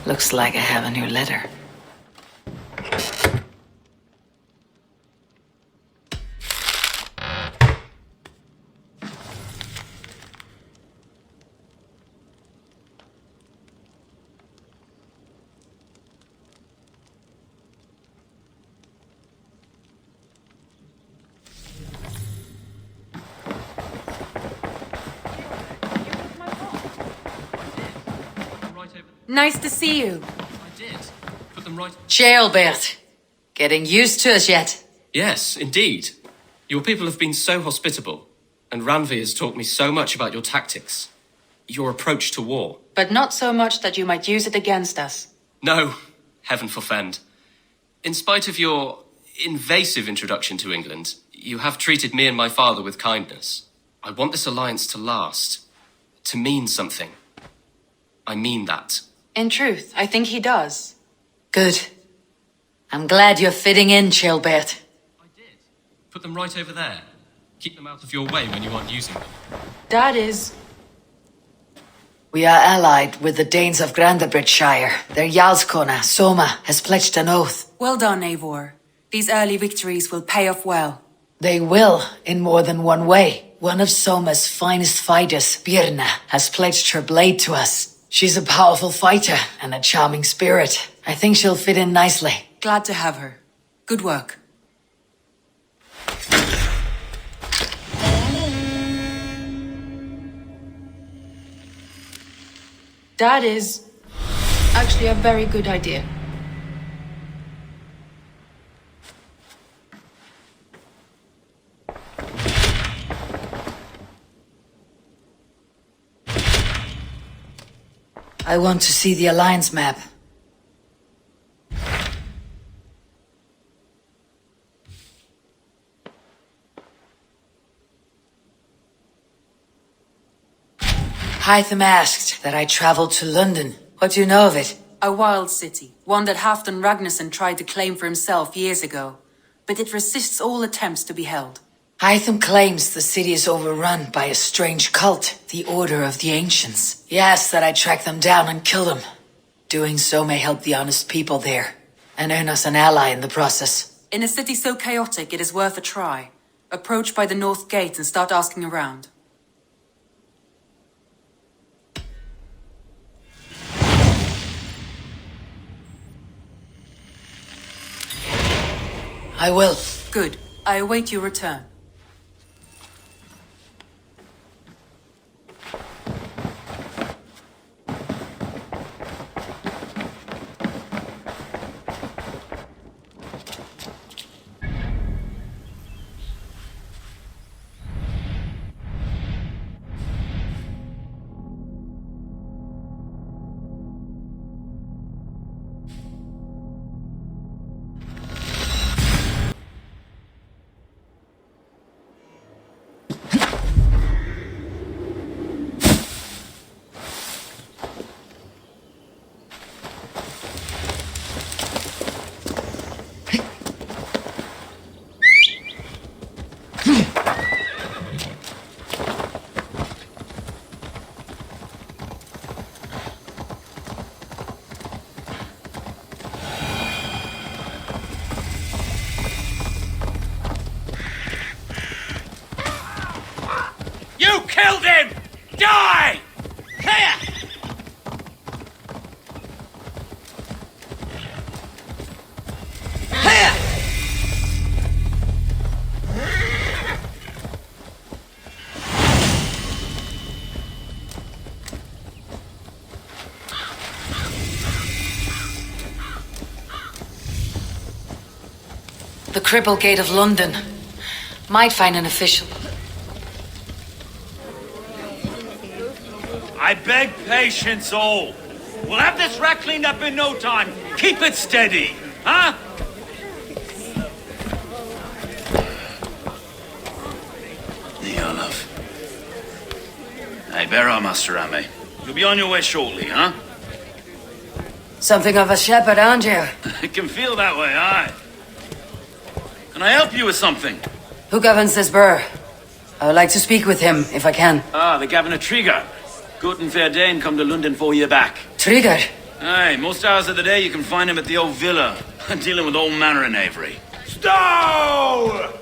Looks like I have a new letter. Nice to see you. I did. Put them right... Jailbait. Getting used to us yet? Yes, indeed. Your people have been so hospitable, and Ranvi has taught me so much about your tactics, your approach to war. But not so much that you might use it against us. No, heaven forfend. In spite of your invasive introduction to England, you have treated me and my father with kindness. I want this alliance to last, to mean something. I mean that. In truth, I think he does. Good. I'm glad you're fitting in, Jailbait. I did. Put them right over there. Keep them out of your way when you aren't using them. That is... We are allied with the Danes of Grandabridgeshire. Their Jarlskona, Soma, has pledged an oath. Well done, Eivor. These early victories will pay off well. They will, in more than one way. One of Soma's finest fighters, Birna, has pledged her blade to us. She's a powerful fighter and a charming spirit. I think she'll fit in nicely. Glad to have her. Good work. That is actually a very good idea. I want to see the Alliance map. Hytham asked that I travel to London. What do you know of it? A wild city, one that Halfdan Ragnarsson tried to claim for himself years ago, but it resists all attempts to be held. Hytham claims the city is overrun by a strange cult, the Order of the Ancients. He asks that I track them down and kill them. Doing so may help the honest people there, and earn us an ally in the process. In a city so chaotic, it is worth a try. Approach by the North Gate and start asking around. I will. Good. I await your return. You killed him! Die! Here! Here! The Cripple Gate of London. Might find an official. I beg patience, all. We'll have this rat cleaned up in no time. Keep it steady, huh? Here, love. Hey, bear our Master Ame. You'll be on your way shortly, huh? Something of a shepherd, aren't you? It can feel that way, aye. Can I help you with something? Who governs this burr? I would like to speak with him, if I can. Ah, the Governor Trigger. Good and fair Dane come to London 4 years back. Trigger? Aye, most hours of the day you can find him at the old villa, dealing with all manner in Avery. Stow!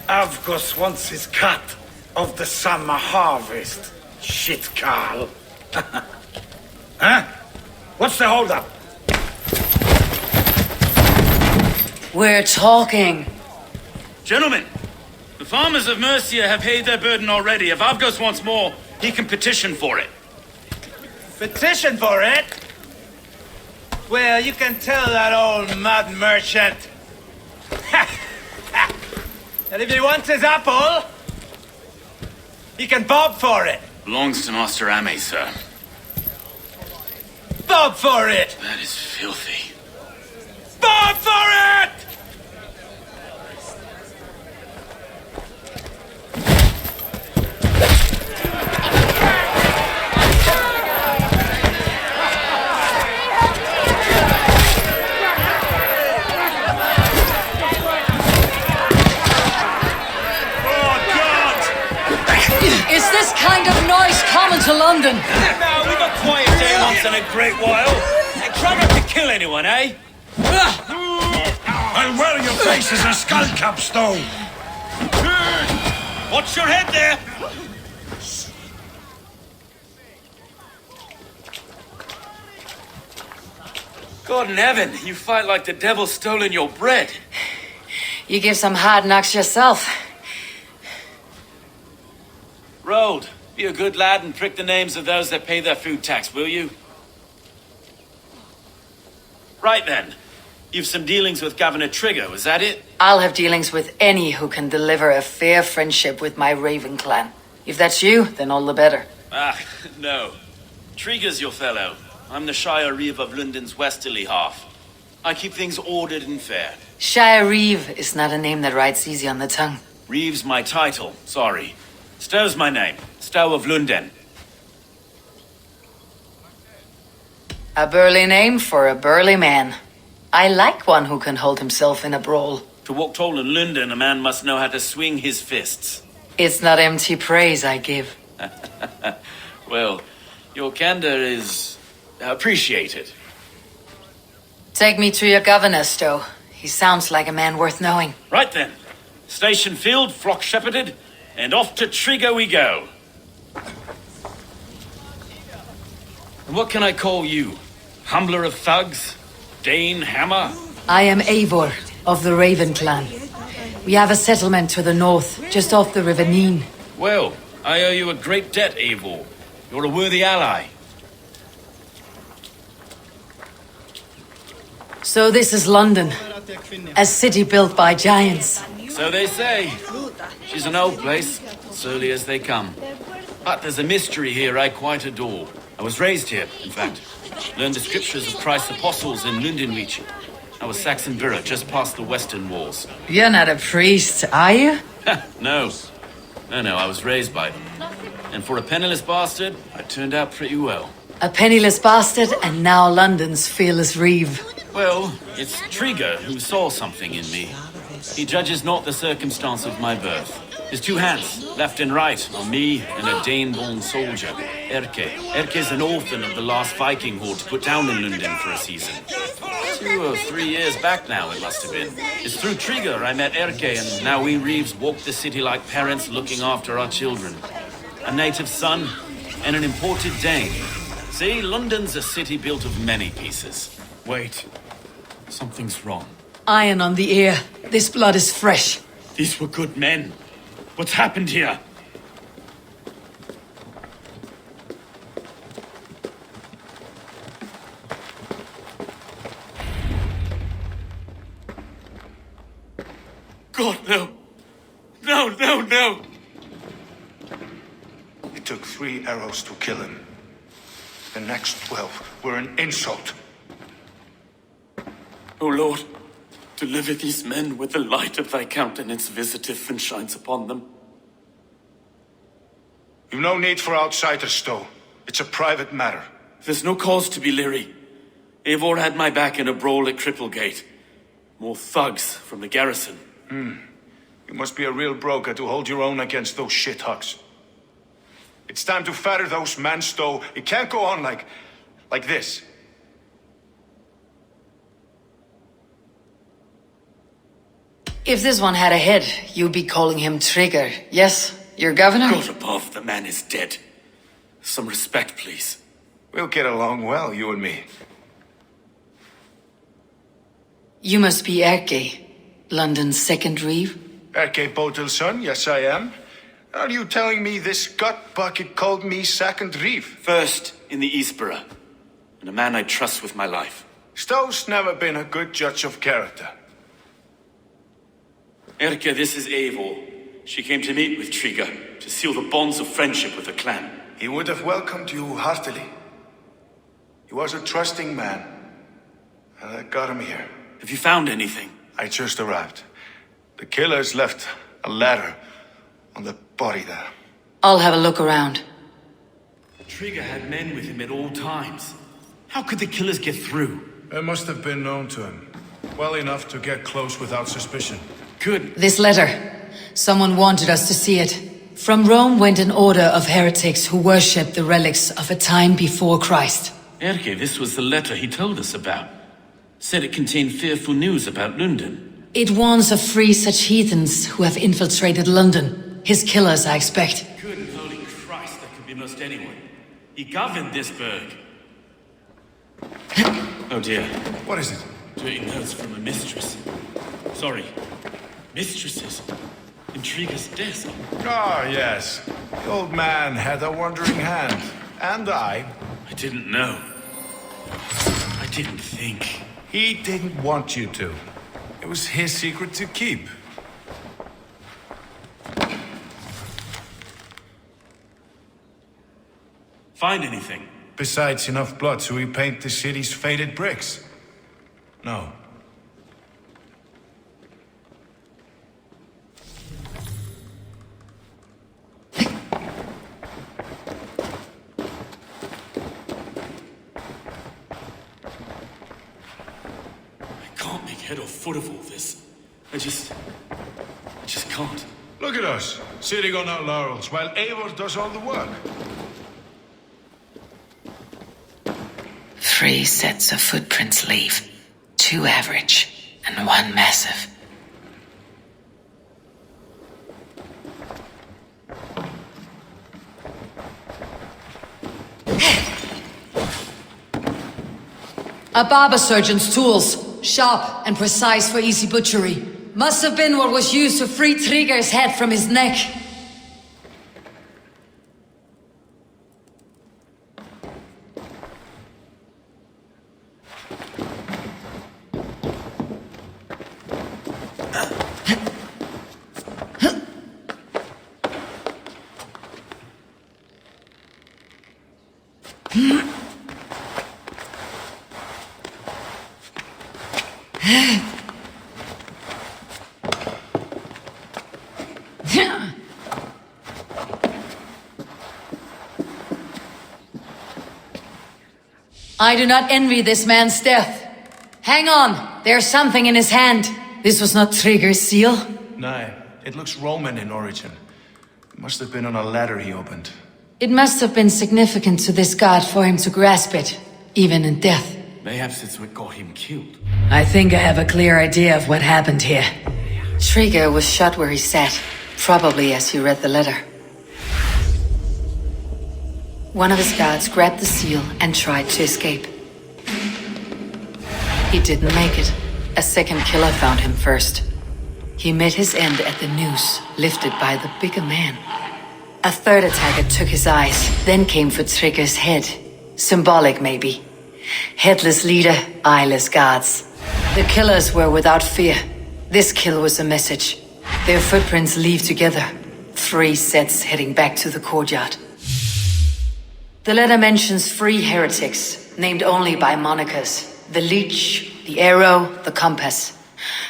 Avgos wants his cut of the summer harvest. Shit, Carl. Huh? What's the holdup? We're talking. Gentlemen, the farmers of Mercia have paid their burden already. If Avgos wants more, he can petition for it. Petition for it? Well, you can tell that old mud merchant. And if he wants his apple, he can bob for it. Belongs to Master Ame, sir. Bob for it! That is filthy. Bob for it! Is this kind of noise common to London? Now, we've got quiet day once in a great while. And try not to kill anyone, eh? I'll wear your face as a skull cap, Stow. Watch your head there! God in heaven, you fight like the devil's stolen your bread. You give some hard knocks yourself. Road, be a good lad and prick the names of those that pay their food tax, will you? Right then. You've some dealings with Governor Trigger, was that it? I'll have dealings with any who can deliver a fair friendship with my Raven clan. If that's you, then all the better. Ah, no. Trigger's your fellow. I'm the Shire Reeve of Lunden's westerly half. I keep things ordered and fair. Shire Reeve is not a name that rides easy on the tongue. Reeve's my title, sorry. Stow's my name. Stow of Lunden. A burly name for a burly man. I like one who can hold himself in a brawl. To walk tall in Lunden, a man must know how to swing his fists. It's not empty praise I give. Well, your candor is appreciated. Take me to your governor, Stow. He sounds like a man worth knowing. Right then. Station filled, flock shepherded, and off to Trigger we go. And what can I call you? Humbler of thugs? Dane Hammer? I am Eivor of the Raven clan. We have a settlement to the north, just off the River Neen. Well, I owe you a great debt, Eivor. You're a worthy ally. So this is London, a city built by giants. So they say. She's an old place, surly as they come. But there's a mystery here I quite adore. I was raised here, in fact. Learned the scriptures of Christ's apostles in Lundenwich. I was Saxon Borough, just past the western walls. You're not a priest, are you? No. No, I was raised by them. And for a penniless bastard, I turned out pretty well. A penniless bastard and now London's fearless reeve. Well, it's Trigger who saw something in me. He judges not the circumstance of my birth. His two hands, left and right, on me and a Dane-born soldier, Erke. Erke's an orphan of the last Viking horde put down in Lunden for a season. 2 or 3 years back now, it must have been. It's through Trigger I met Erke, and now we Reeves walk the city like parents looking after our children. A native son and an imported Dane. See, London's a city built of many pieces. Wait, something's wrong. Iron on the ear. This blood is fresh. These were good men. What's happened here? God, no. No. It took 3 arrows to kill him. The next 12 were an insult. O Lord, deliver these men with the light of thy countenance visiteth and shines upon them. You've no need for outsiders, Stow. It's a private matter. There's no cause to be leery. Eivor had my back in a brawl at Cripplegate. More thugs from the garrison. You must be a real broker to hold your own against those shithugs. It's time to fire those men, Stow. It can't go on like this. If this one had a head, you'd be calling him Trigger, yes? Your governor? God above, the man is dead. Some respect, please. We'll get along well, you and me. You must be Erke, London's second reeve. Erke Botel's son, yes I am. Are you telling me this gut bucket called me second reeve? First in the Eastborough, and a man I trust with my life. Stow's never been a good judge of character. Erke, this is Eivor. She came to meet with Trigger, to seal the bonds of friendship with the clan. He would have welcomed you heartily. He was a trusting man. And I got him here. Have you found anything? I just arrived. The killers left a letter on the body there. I'll have a look around. Trigger had men with him at all times. How could the killers get through? It must have been known to him. Well enough to get close without suspicion. Good. This letter. Someone wanted us to see it. From Rome went an order of heretics who worshipped the relics of a time before Christ. Erke, this was the letter he told us about. Said it contained fearful news about Lunden. It warns of free such heathens who have infiltrated London. His killers, I expect. Good holy Christ, that could be most anyone. He governed this burg. Oh dear. What is it? Dirty notes from a mistress. Sorry. Mistresses? In Trigger's desk? Ah, yes. The old man had a wandering hand. And I didn't know. I didn't think. He didn't want you to. It was his secret to keep. Find anything? Besides enough blood to repaint the city's faded bricks? No. Head or foot of all this. I just can't. Look at us, sitting on our laurels, while Eivor does all the work. 3 sets of footprints leave. 2 average, and 1 massive. A barber surgeon's tools. Sharp and precise for easy butchery. Must have been what was used to free Trigger's head from his neck. I do not envy this man's death. Hang on, there's something in his hand. This was not Trigger's seal. No, it looks Roman in origin. It must have been on a ladder he opened. It must have been significant to this god for him to grasp it, even in death. Perhaps it's what got him killed. I think I have a clear idea of what happened here. Trigger was shot where he sat, probably as he read the letter. One of his guards grabbed the seal and tried to escape. He didn't make it. A second killer found him first. He met his end at the noose, lifted by the bigger man. A third attacker took his eyes, then came for Trigger's head. Symbolic, maybe. Headless leader, eyeless guards. The killers were without fear. This kill was a message. Their footprints leave together. 3 sets heading back to the courtyard. The letter mentions 3 heretics, named only by monikers. The Leech, the Arrow, the Compass.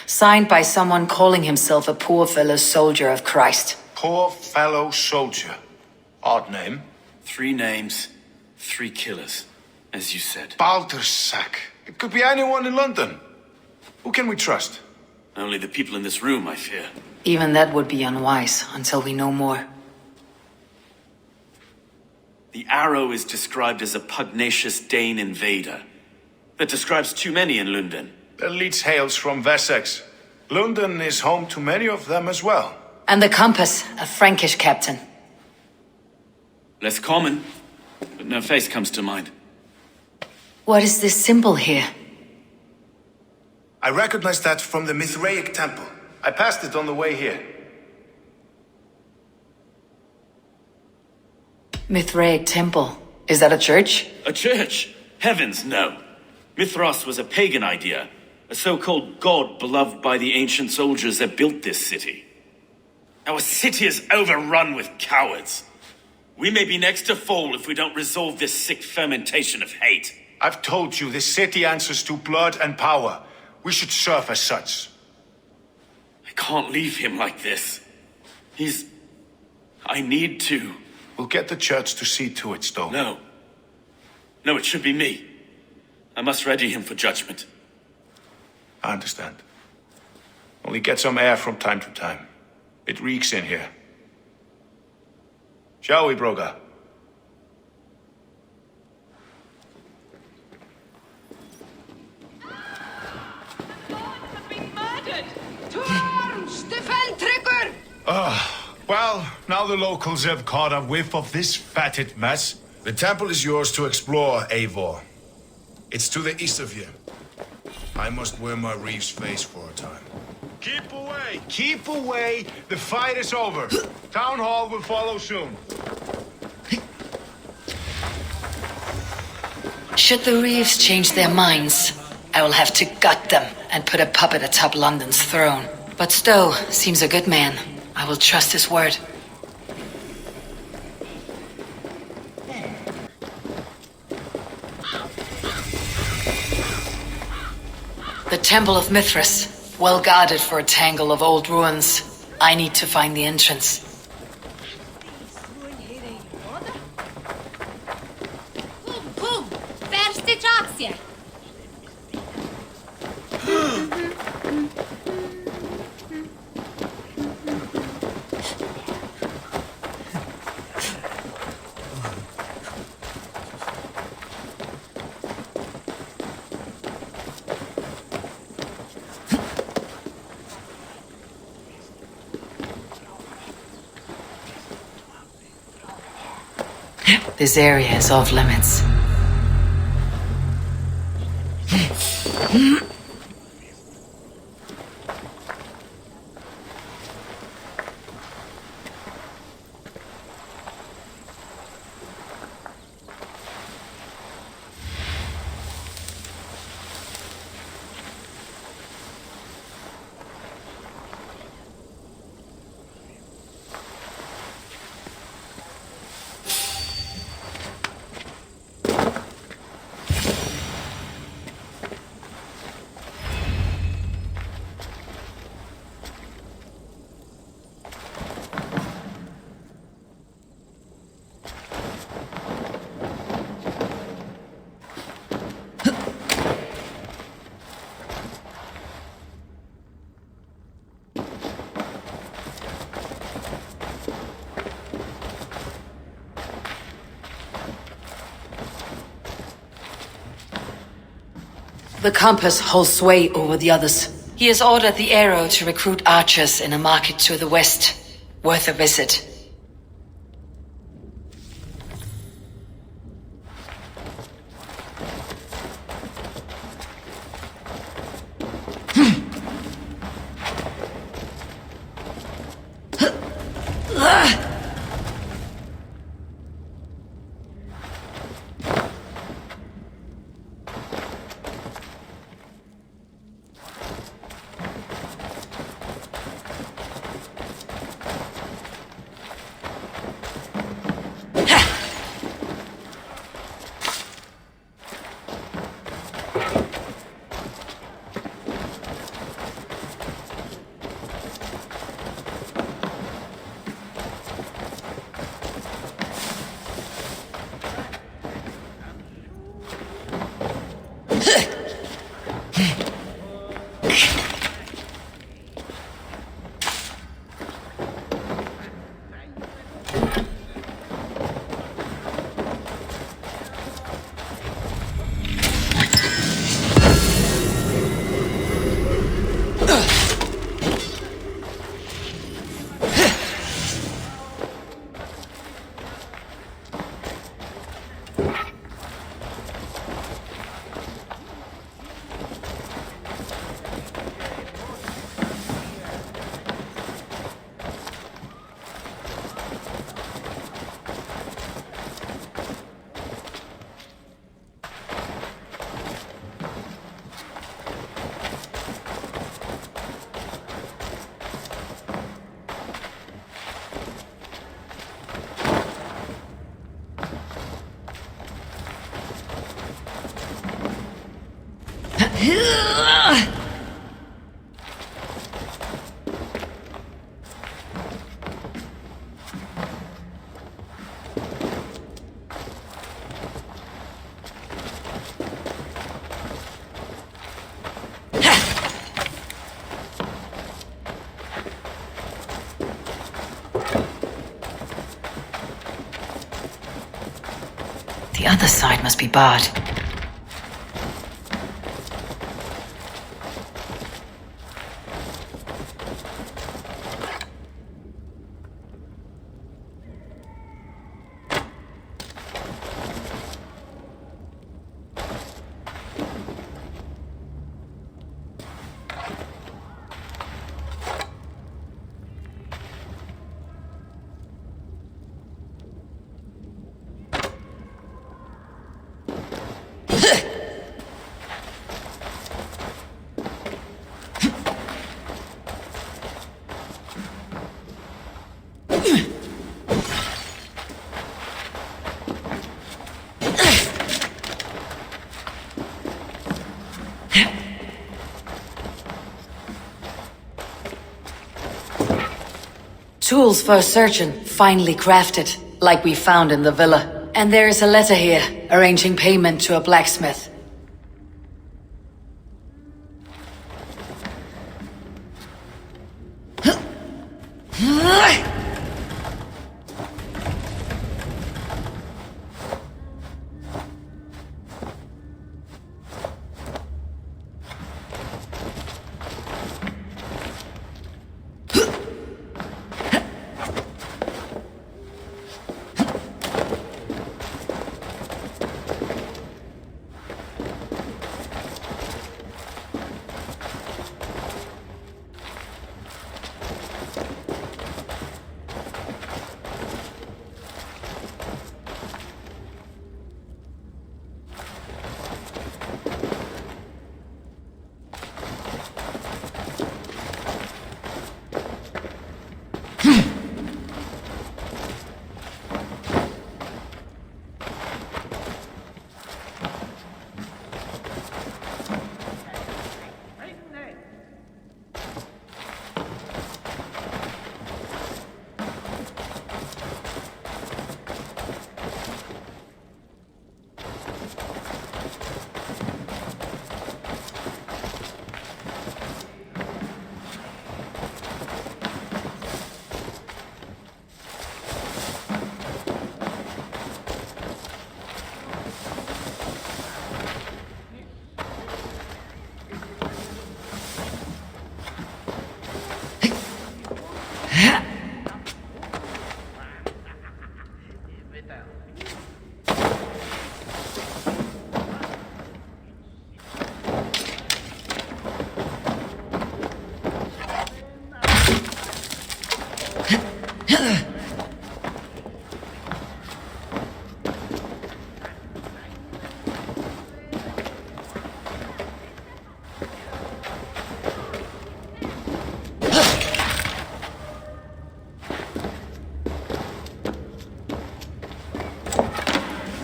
Signed by someone calling himself a poor fellow soldier of Christ. Poor fellow soldier. Odd name. 3 names, 3 killers, as you said. Baldersack. It could be anyone in London. Who can we trust? Only the people in this room, I fear. Even that would be unwise until we know more. The Arrow is described as a pugnacious Dane invader. That describes too many in Lunden. The leech hails from Wessex. Lunden is home to many of them as well. And the compass, a Frankish captain. Less common, but no face comes to mind. What is this symbol here? I recognize that from the Mithraic temple. I passed it on the way here. Mithraic temple. Is that a church? A church? Heavens, no. Mithras was a pagan idea. A so-called god beloved by the ancient soldiers that built this city. Our city is overrun with cowards. We may be next to fall if we don't resolve this sick fermentation of hate. I've told you, this city answers to blood and power. We should serve as such. I can't leave him like this. I need to. We'll get the church to see to it, Stow. No. No, it should be me. I must ready him for judgment. I understand. Only get some air from time to time. It reeks in here. Shall we, Broga? Well, now the locals have caught a whiff of this fatted mess. The temple is yours to explore, Eivor. It's to the east of here. I must wear my reeve's face for a time. Keep away! Keep away! The fight is over. Town hall will follow soon. Should the Reeves change their minds, I will have to gut them and put a puppet atop London's throne. But Stow seems a good man. I will trust his word. The Temple of Mithras, well guarded for a tangle of old ruins. I need to find the entrance. This area is off limits. The compass holds sway over the others. He has ordered the Arrow to recruit archers in a market to the west. Worth a visit. The other side must be barred. Tools for a surgeon, finely crafted, like we found in the villa. And there is a letter here, arranging payment to a blacksmith.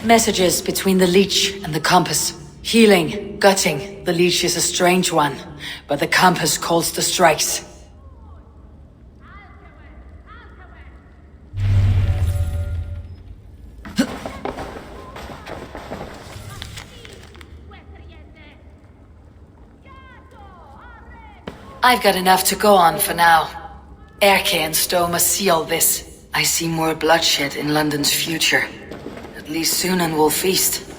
Messages between the leech and the compass. Healing, gutting. The leech is a strange one, but the compass calls the strikes. I've got enough to go on for now. Erke and Stow must see all this. I see more bloodshed in London's future. At least soon and we'll feast.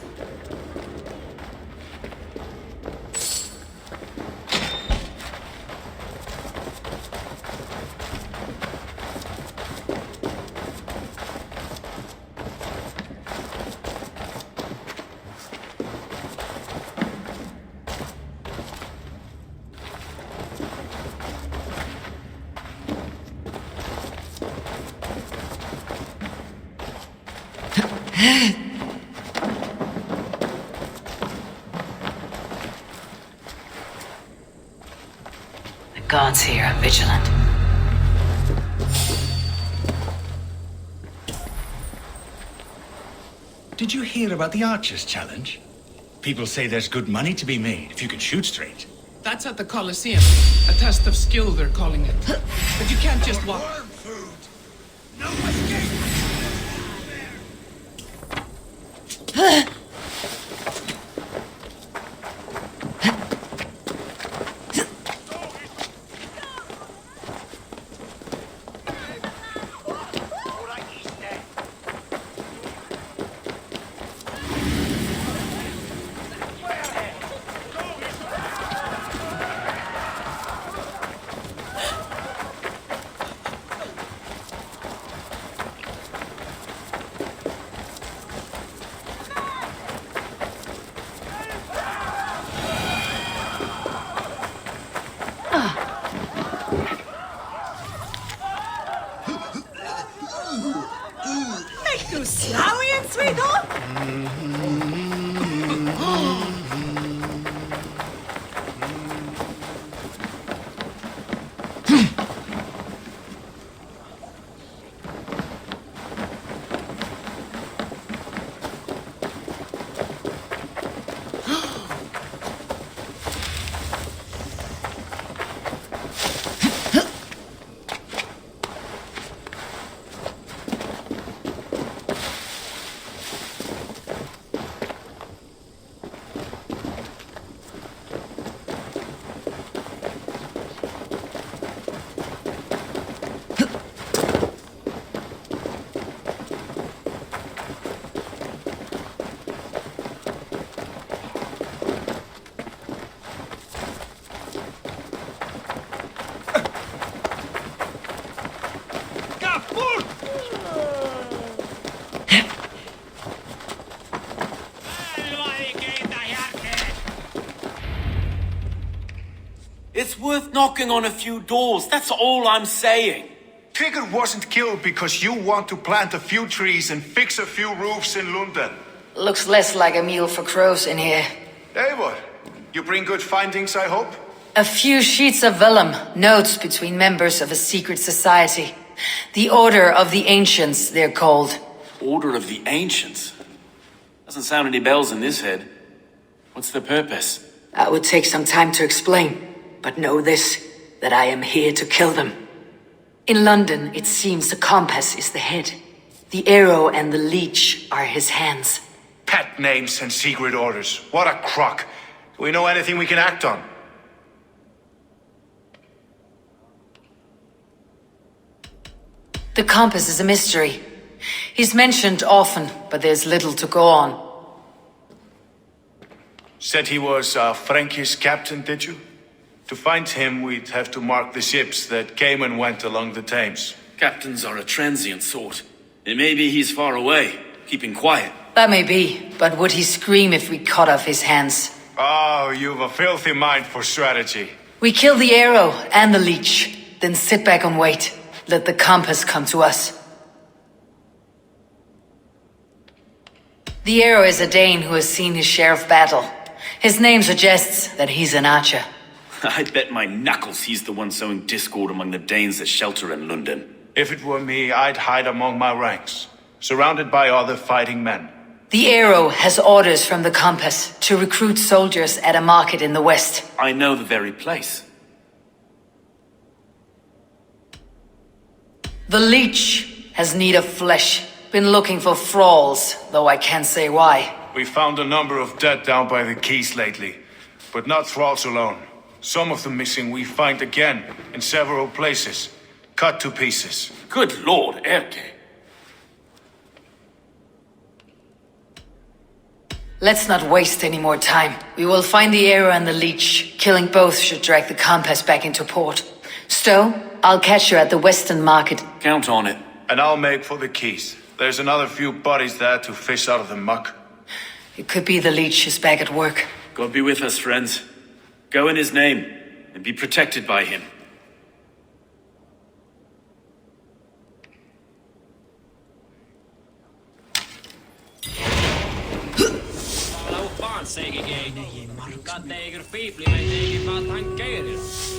The gods here are vigilant. Did you hear about the Archers Challenge? People say there's good money to be made if you can shoot straight. That's at the Colosseum. A test of skill, they're calling it. But you can't just walk. Worm food. No escape. It's worth knocking on a few doors, that's all I'm saying. Trigger wasn't killed because you want to plant a few trees and fix a few roofs in Lunden. Looks less like a meal for crows in here. Eivor, you bring good findings, I hope? A few sheets of vellum, notes between members of a secret society. The Order of the Ancients, they're called. Order of the Ancients? Doesn't sound any bells in this head. What's the purpose? That would take some time to explain, but know this, that I am here to kill them. In London, it seems the compass is the head. The arrow and the leech are his hands. Pet names and secret orders. What a crock. Do we know anything we can act on? The compass is a mystery. He's mentioned often, but there's little to go on. Said he was a Frankish captain, did you? To find him, we'd have to mark the ships that came and went along the Thames. Captains are a transient sort. It may be he's far away, keeping quiet. That may be, but would he scream if we cut off his hands? Oh, you've a filthy mind for strategy. We kill the arrow and the leech, then sit back and wait. Let the compass come to us. The arrow is a Dane who has seen his share of battle. His name suggests that he's an archer. I bet my knuckles he's the one sowing discord among the Danes that shelter in Lunden. If it were me, I'd hide among my ranks, surrounded by other fighting men. The arrow has orders from the compass to recruit soldiers at a market in the west. I know the very place. The leech has need of flesh. Been looking for thralls, though I can't say why. We found a number of dead down by the quays lately, but not thralls alone. Some of the missing we find again in several places, cut to pieces. Good lord, Erke. Let's not waste any more time. We will find the arrow and the leech. Killing both should drag the compass back into port. Stow, I'll catch you at the western market. Count on it. And I'll make for the quays. There's another few bodies there to fish out of the muck. It could be the leech is back at work. God be with us, friends. Go in his name, and be protected by him. Laat seg jeg. Kan jeg fyble meg, jeg fatt han gøyre.